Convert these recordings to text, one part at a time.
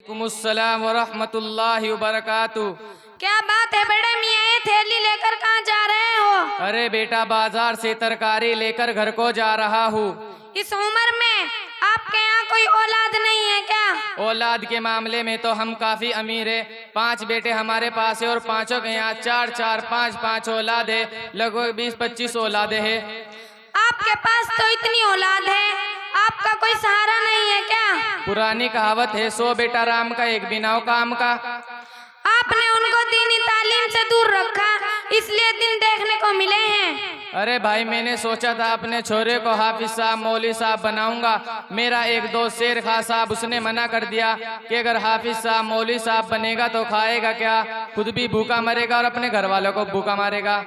वालेकुमुस्सलाम व रहमतुल्लाहि व बरकातुहू। क्या बात है बड़े मियाँ, ये थैली लेकर कहाँ जा रहे हो? अरे बेटा, बाजार से तरकारी लेकर घर को जा रहा हूँ। इस उम्र में आपके यहाँ कोई औलाद नहीं है क्या? औलाद के मामले में तो हम काफी अमीर है। 5 बेटे हमारे पास है और पांचों के यहाँ 4-4, 5-5 औलाद है। लगभग 20-25 औलादे है। आपके पास तो इतनी औलाद है, आपका कोई सहारा नहीं है क्या? पुरानी कहावत है, 100 बेटा राम का, एक बिनाव काम का। आपने उनको दीनी तालीम से दूर रखा, इसलिए दिन देखने को मिले हैं। अरे भाई, मैंने सोचा था अपने छोरे को हाफिज साहब, मौलवी साहब बनाऊंगा। मेरा एक दोस्त शेर खां साहब, उसने मना कर दिया कि अगर हाफिज साहब, मौलवी साहब बनेगा तो खाएगा क्या, खुद भी भूखा मरेगा और अपने घर वालों को भूखा मारेगा।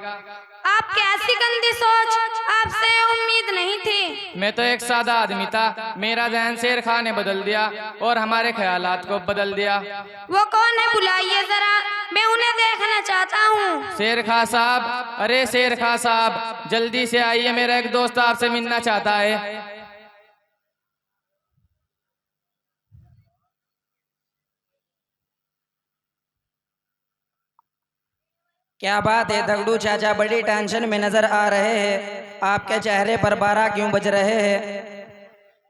आपकी ऐसी गंदी सोच आपसे उम्मीद नहीं थी। मैं तो एक सादा आदमी था, मेरा ध्यान शेर खां ने बदल दिया और हमारे ख्यालात को बदल दिया। वो कौन है, बुलाइए जरा, मैं उन्हें देखना चाहता हूँ। शेर खां साहब, अरे शेर खां साहब, जल्दी से आइए, मेरा एक दोस्त आपसे मिलना चाहता है। क्या बात है दगड़ू चाचा, बड़ी टेंशन में नजर आ रहे हैं। आपके चेहरे पर 12 क्यों बज रहे हैं?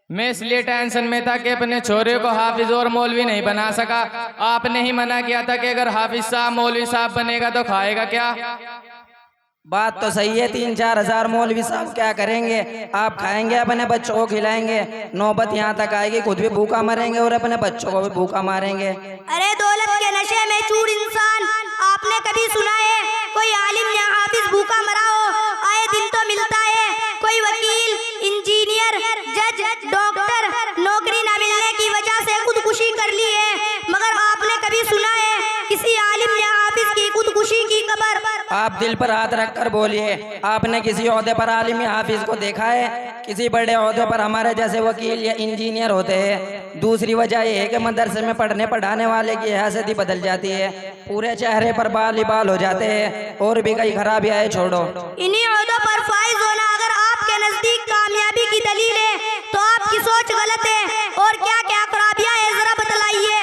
मैं इसलिए टेंशन में था कि अपने छोरे को हाफिज और मौलवी नहीं बना सका। आपने ही मना किया था कि अगर हाफिज साहब, मौलवी साहब बनेगा तो खाएगा क्या। बात तो सही है, 3-4 हजार मौलवी साहब क्या करेंगे? आप खाएंगे, अपने बच्चों को खिलाएंगे, नौबत यहाँ तक आएगी खुद भी भूखा मरेंगे और अपने बच्चों को भी भूखा मारेंगे। अरे दौलत के नशे में चूर इंसान, आपने कभी सुना है कोई आलिम या हाफिज भूखा मरा हो? आए दिन तो मिलता है, कोई वकील, इंजीनियर, जज, डॉक्टर नौकरी न मिलने की वजह से खुदकुशी कर ली है, मगर आपने कभी सुना है किसी आलिम या हाफिज की खुदकुशी की खबर? आप दिल पर हाथ रखकर बोलिए, आपने किसी ओहदे पर आलिम या हाफिज को देखा है? किसी बड़े ओहदे पर हमारे जैसे वकील या इंजीनियर होते हैं। दूसरी वजह यह है कि मदरसे में पढ़ने पढ़ाने वाले की हैसियत ही बदल जाती है, पूरे चेहरे पर बाल ही बाल हो जाते हैं। और भी कई खराबी आए, छोड़ो। इन्हीं ओहदों पर फाइज होना अगर आपके नजदीक कामयाबी की दलील है तो आपकी सोच गलत है। और क्या क्या खराबियां हैं, जरा बतलाइए।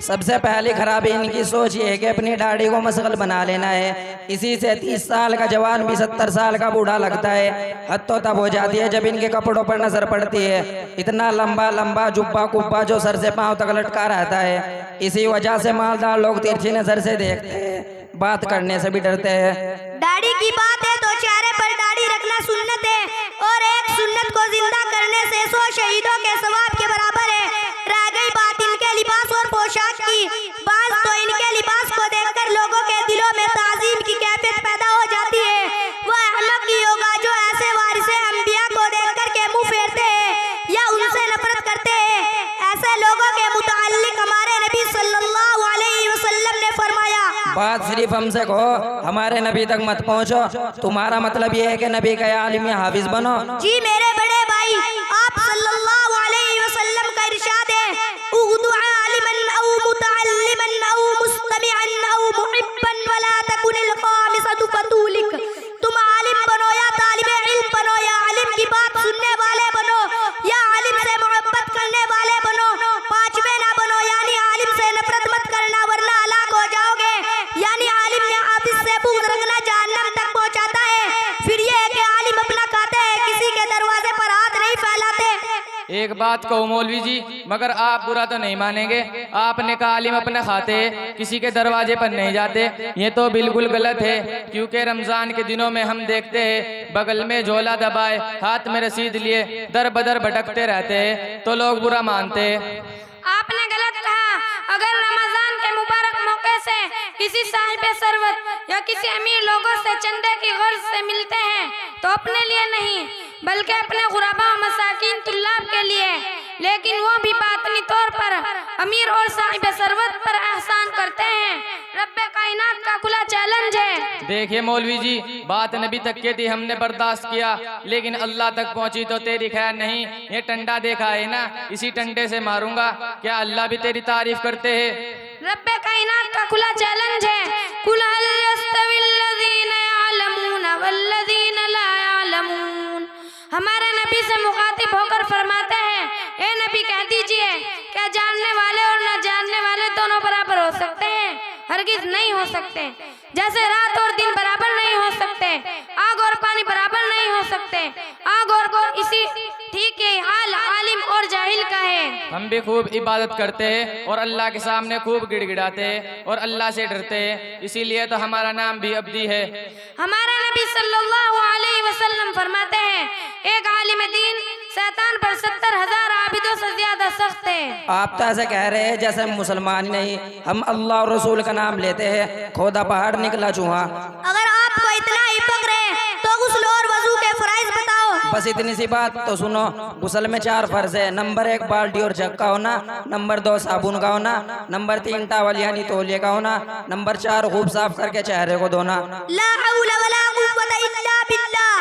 सबसे पहली खराबी इनकी सोच ये है कि अपनी दाढ़ी को मशगल बना लेना है। इसी से 30 साल का जवान भी 70 साल का बूढ़ा लगता है। हद तो तब हो जाती है जब इनके कपड़ों पर नजर पड़ती है। इतना लंबा लंबा जुब्बा कुब्बा जो सर से पांव तक लटका रहता है। इसी वजह से मालदार लोग तिरछी नजर से देखते हैं, बात करने से भी डरते हैं। दाढ़ी की बात है तो चेहरे पर दाढ़ी रखना सुन्नत है, और एक सुन्नत को जिंदा करने से 100 शहीदों के सवाब के बराबर है। रह गई बात इनके लिबास और पोशाक की, बात तो इनके लिबास को देखकर लोगों के दिलों में ताजीम की कैफियत पैदा हो जाती है। वह अहमक ही होगा जो ऐसे वारिसे अंबिया को देखकर के मुंह फेरते हैं या उनसे नफरत करते हैं। ऐसे लोगों के मुताल्लिक हमारे नबी सल्लल्लाहु अलैहि वसल्लम ने फरमाया, बात सिर्फ हमसे कहो, हमारे नबी तक मत पहुंचो। तुम्हारा मतलब ये है कि नबी का आलिम या हाफिज बनो? जी मेरे बड़े भाई, आप सल्लल्लाहु अलैहि वसल्लम का इरशाद है, उगदु आलिमन औ मुतअल्लिमन औ मुस्तमिअन औ मुहिब्बन वला तकुनिल खामिसतु फतूलिक। तुम आलिम बनो या तालिबे इल्म बनो, या आलिम की बात सुनने वाले बनो, या आलिम से मोहब्बत करने वाले बनो। पांचवे ना बनो, यानी आलिम से नफरत मत करना वरना हलाक हो जाओगे। यानी आलिम या हाफिज से बुग़्ज़ रखना जहन्नम तक पहुंचाता है। फिर ये है कि आलिम अपना खाते हैं, किसी के दरवाजे पर हाथ नहीं फैलाते। एक बात कहो मौलवी जी, मगर आप बुरा तो नहीं मानेंगे। आपने कहा आलिम अपने खाते हैं, किसी के दरवाजे पर नहीं जाते। ये तो बिल्कुल गलत है, क्योंकि रमजान के दिनों में हम देखते हैं बगल में झोला दबाए, हाथ में रसीद लिए दर बदर भटकते रहते हैं, तो लोग बुरा मानते हैं। आपने गलत कहा। अगर रमजान के मुबारक मौके से किसी साहिब सरवत या किसी अमीर लोगों से चंदे की गर्ज से मिलते हैं तो अपने लिए नहीं बल्कि अपने गुराबा मसाकीन तुल्लाब के लिए, लेकिन वो भी बातनी तौर पर अमीर और साहिब सरवत पर एहसान करते हैं। रब्बे कायनात का खुला चैलेंज है। देखिए मौलवी जी, बात नबी तक की थी, हमने बर्दाश्त किया, लेकिन अल्लाह तक पहुंची तो तेरी खैर नहीं। ये टंडा देखा है ना, इसी टंडे से मारूंगा। क्या अल्लाह भी तेरी तारीफ करते हैं? रब्बे कायनात का खुला चैलेंज है, कुल हल यस्तविल्लज़ीना यअलमून वल्लज़ीना ला यअलमून। हमारे नबी से मुखातिब होकर फरमाते हैं, ए नबी कह दीजिए क्या जानने वाले और न जानने वाले हरगिज नहीं हो सकते। जैसे रात और दिन बराबर नहीं हो सकते, आग और पानी बराबर नहीं हो सकते, आग और इसी ठीक है हाल आलिम और जाहिल का है। हम भी खूब इबादत करते हैं और अल्लाह के सामने खूब गिड़गिड़ाते हैं और अल्लाह से डरते हैं, इसीलिए तो हमारा नाम भी अब्दी है। हमारा नबी सल्लल्लाहु अलैहि वसल्लम फरमाते हैं, एक आलिम दीन शैतान पर 70,000 आबिदों से ज्यादा सख्त है। आप तो ऐसे कह रहे हैं जैसे हम मुसलमान ही नहीं, हम अल्लाह और रसूल का नाम लेते हैं, खोदा पहाड़ निकला चूहा। अगर आपको इतना ही फक्र है तो गुस्ल और वजू के फराइज बताओ। बस इतनी सी बात तो सुनो, गुस्ल में 4 फर्ज है। नंबर 1 बाल्टी और जग का होना, नंबर 2 साबुन का होना, नंबर 3 टावल यानी तौलिए का होना, नंबर 4 खूब साफ करके चेहरे को धोना। ला हौला वला कुव्वता इल्ला बिल्लाह।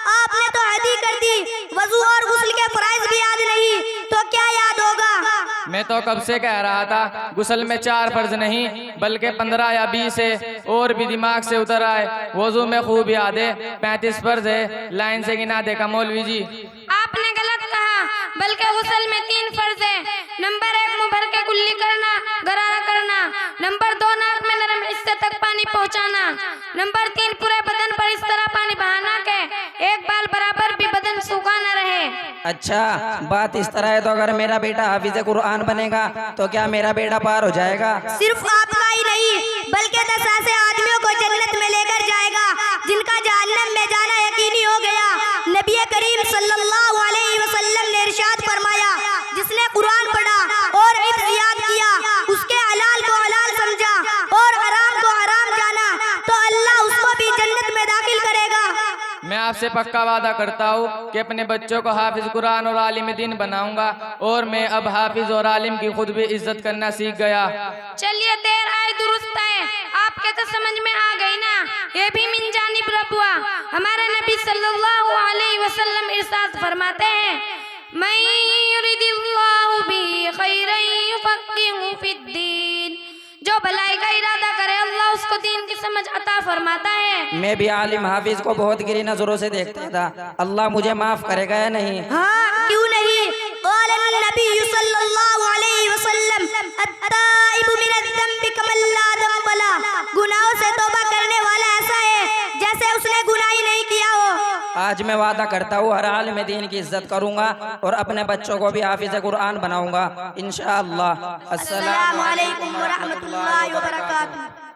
आपने तो हद ही कर दी, वजू और गुस्ल के फराइज भी याद नहीं तो क्या याद होगा। मैं तो कब से कह रहा था गुस्ल में 4 फर्ज नहीं बल्कि 15 या 20 है, और भी दिमाग से उतर आए। वजू में खूब याद है 35 फर्ज है, लाइन से गिना देगा मौलवी जी। आपने गलत कहा, बल्कि गुस्ल में 3 फर्ज है। नंबर 1 मुंह भर के कुल्ली करना, गरारा करना। नंबर 2 नाक में नरम हिस्से तक पानी पहुंचाना। नंबर 3 पूरे बदन पर इस तरह पानी बहाना के एक बाल बराबर भी बदन सूखा न रहे। अच्छा बात इस तरह है, तो अगर मेरा बेटा हाफिज कुरान बनेगा तो क्या मेरा बेटा पार हो जाएगा? सिर्फ आपका ही नहीं बल्कि 10 ऐसे आदमियों को जन्नत में लेकर जाएगा जिनका जहन्नम में जाना यकीनी हो गया। नबी करीम सल्लल्लाहु अलैहि वसल्लम ने इरशाद फरमाया, जिसने कुरान पढ़ा और हिफ्ज़ याद किया, उसके हलाल को हलाल समझा और हराम को हराम जाना, तो अल्लाह उसको भी जन्नत में दाखिल करेगा। मैं आपसे पक्का वादा करता हूँ कि अपने बच्चों को हाफिज कुरान और आलिम दीन बनाऊंगा, और मैं अब हाफिज और आलिम की खुद भी इज्जत करना सीख गया। चलिए देर आए दुरुस्त है, आपके तो समझ में आ गई ना, ये भी मिन जानिब रब हुआ। हमारे नबी सल्लल्लाहु अलैहि वसल्लम इरशाद फरमाते हैं, मैं युरिदिल्लाहु बिही खैरन युफक्किहु फिद्दीन। जो भलाई का इरादा करे अल्लाह उसको दीन की समझ अता फरमाता है। मैं भी आलिम हाफिज को बहुत गिरी नजरों से देखता था, अल्लाह मुझे माफ करेगा या नहीं? हाँ क्यों नहीं। क़ाल नबी सल्लल्लाहु अलैहि वसल्लम, अत्ताइबु मिनज़्ज़म्बि कमन ला ज़ंब लह। गुनाहों से तौबा करने वाला ऐसा है जैसे उसने गुनाह ही नहीं किया हो। आज मैं वादा करता हूँ हर हाल में दीन की इज्जत करूंगा और अपने बच्चों को भी हाफिज कुरान बनाऊंगा इंशाअल्लाह। अस्सलामु अस्सलामु अलैकुम व रहमतुल्लाहि व बरकातुहू।